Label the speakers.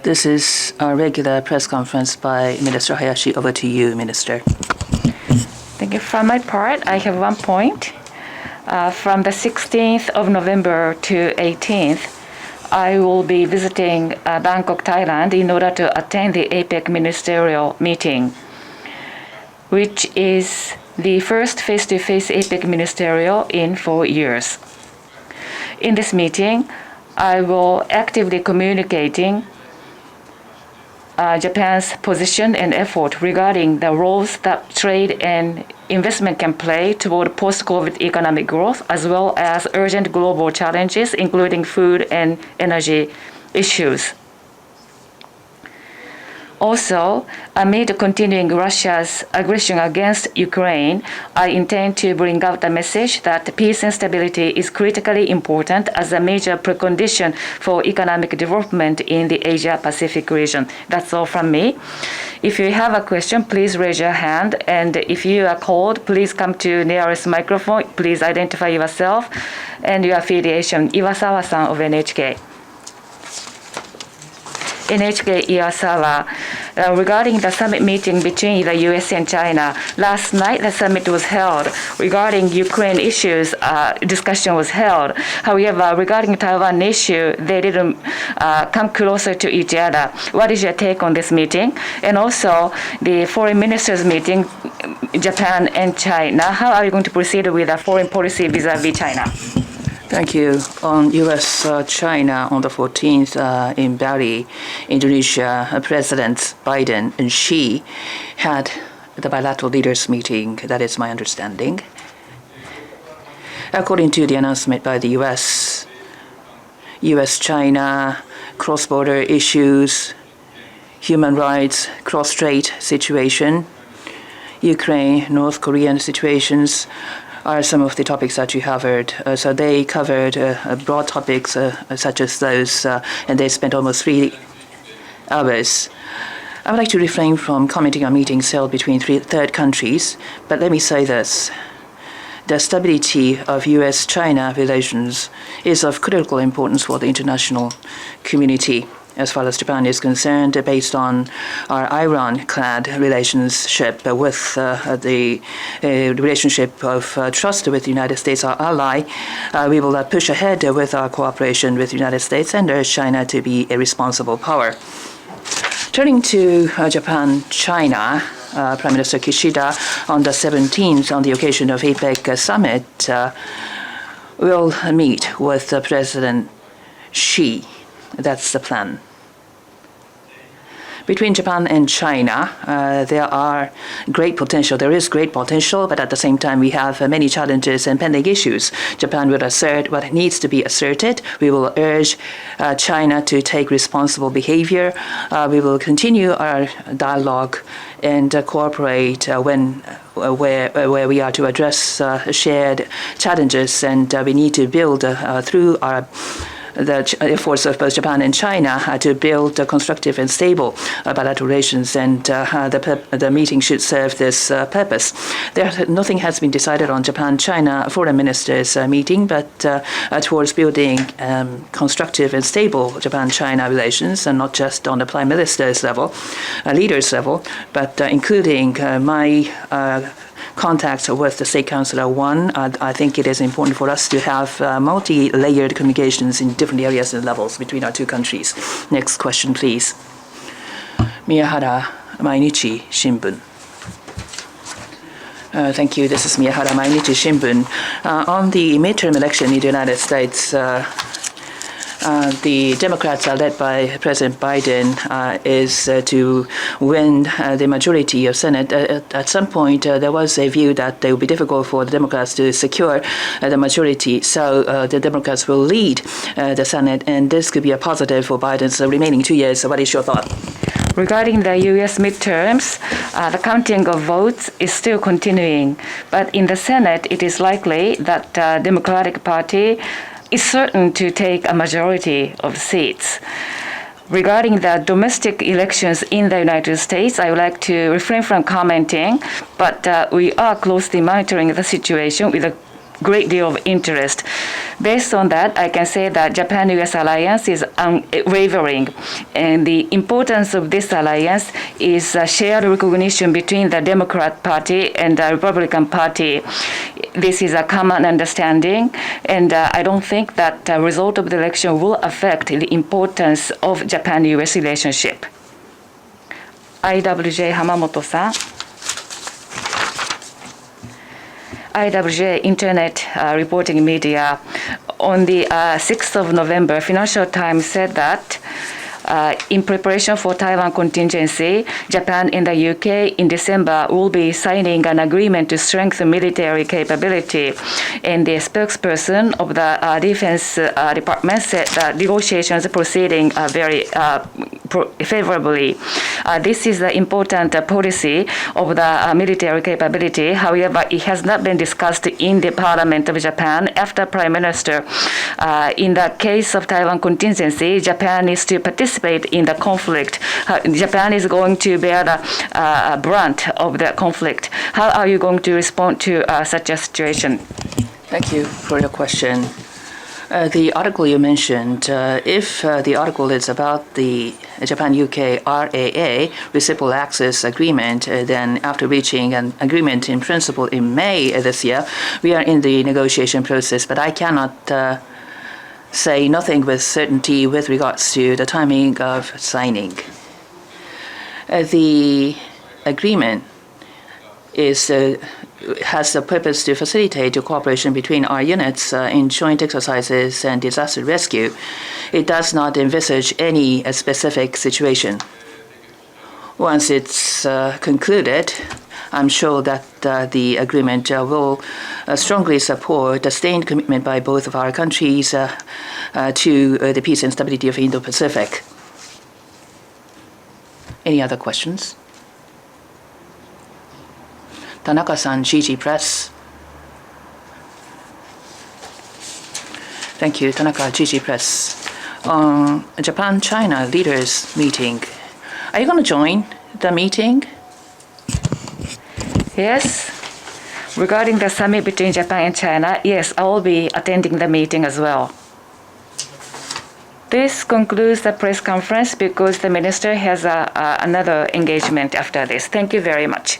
Speaker 1: This is our regular press conference by Minister Hayashi. Over to you, Minister.
Speaker 2: Thank you. From my part, I have one point. From the 16th of November to 18th, I will be visiting Bangkok, Thailand in order to attend the APEC Ministerial meeting, which is the first face-to-face APEC Ministerial in 4 years. In this meeting, I will actively communicating Japan's position and effort regarding the roles that trade and investment can play toward post-COVID economic growth, as well as urgent global challenges, including food and energy issues. Also, amid continuing Russia's aggression against Ukraine, I intend to bring out the message that peace and stability is critically important as a major precondition for economic development in the Asia-Pacific region. That's all from me. If you have a question, please raise your hand, and if you are called, please come to nearest microphone. Please identify yourself and your affiliation. Iwasawa-san of NHK. NHK Iwasawa. Regarding the summit meeting between the U.S. and China, last night the summit was held. Regarding Ukraine issues, discussion was held. However, regarding Taiwan issue, they didn't come closer to each other. What is your take on this meeting? And also, the foreign ministers meeting, Japan and China, how are you going to proceed with the foreign policy vis-a-vis China?
Speaker 1: Thank you. On U.S.-China on the 14th in Bali, Indonesia, Presidents Biden and Xi had the bilateral leaders meeting. That is my understanding. According to the announcement by the U.S.-China cross-border issues, human rights, cross-strait situation, Ukraine, North Korean situations, are some of the topics that you have heard. So they covered broad topics such as those, and they spent almost 3 hours. I would like to refrain from commenting on meetings held between third countries, but let me say this. The stability of U.S.-China relations is of critical importance for the international community. As far as Japan is concerned, based on our iron-clad relationship with the relationship of trust with the United States, our ally, we will push ahead with our cooperation with the United States and urge China to be a responsible power. Turning to Japan-China, Prime Minister Kishida on the 17th, on the occasion of APEC summit, will meet with President Xi. That's the plan. Between Japan and China, there is great potential, but at the same time, we have many challenges and pending issues. Japan will assert what needs to be asserted. We will urge China to take responsible behavior. We will continue our dialogue and cooperate where we are to address shared challenges, and we need to build through the efforts of both Japan and China to build constructive and stable bilateral relations, and the meeting should serve this purpose. Nothing has been decided on Japan-China foreign ministers meeting, but towards building constructive and stable Japan-China relations, and not just on the prime minister's level, leaders level, but including my contacts with the State Councilor 1, I think it is important for us to have multi-layered communications in different areas and levels between our two countries. Next question, please. Miyahara, Mainichi Shimbun. Thank you. This is Miyahara, Mainichi Shimbun. On the midterm election in the United States, the Democrats are led by President Biden is to win the majority of Senate. At some point, there was a view that it would be difficult for the Democrats to secure the majority. So the Democrats will lead the Senate, and this could be a positive for Biden's remaining 2 years. So what is your thought?
Speaker 2: Regarding the U.S. midterms, the counting of votes is still continuing. But in the Senate, it is likely that the Democratic Party is certain to take a majority of seats. Regarding the domestic elections in the United States, I would like to refrain from commenting, but we are closely monitoring the situation with a great deal of interest. Based on that, I can say that Japan-US alliance is unwavering, and the importance of this alliance is a shared recognition between the Democrat Party and the Republican Party. This is a common understanding, and I don't think that the result of the election will affect the importance of Japan-US relationship. IWJ Hamamoto-san. IWJ Internet Reporting Media. On the 6th of November, Financial Times said that in preparation for Taiwan contingency, Japan and the UK in December will be signing an agreement to strengthen military capability. And the spokesperson of the Defense Department said that negotiations are proceeding very favorably. This is the important policy of the military capability. However, it has not been discussed in the Parliament of Japan after Prime Minister. In the case of Taiwan contingency, Japan is to participate in the conflict. Japan is going to bear the brunt of the conflict. How are you going to respond to such a situation?
Speaker 1: Thank you for your question. The article you mentioned, if the article is about the Japan-UK RAA, Reciprocal Access Agreement, then after reaching an agreement in principle in May this year, we are in the negotiation process, but I cannot say nothing with certainty with regards to the timing of signing. The agreement has the purpose to facilitate the cooperation between our units in joint exercises and disaster rescue. It does not envisage any specific situation. Once it's concluded, I'm sure that the agreement will strongly support the sustained commitment by both of our countries to the peace and stability of Indo-Pacific. Any other questions? Tanaka-san, GG Press. Thank you, Tanaka, GG Press. Japan-China leaders meeting. Are you going to join the meeting?
Speaker 2: Yes. Regarding the summit between Japan and China, yes, I will be attending the meeting as well. This concludes the press conference because the minister has another engagement after this. Thank you very much.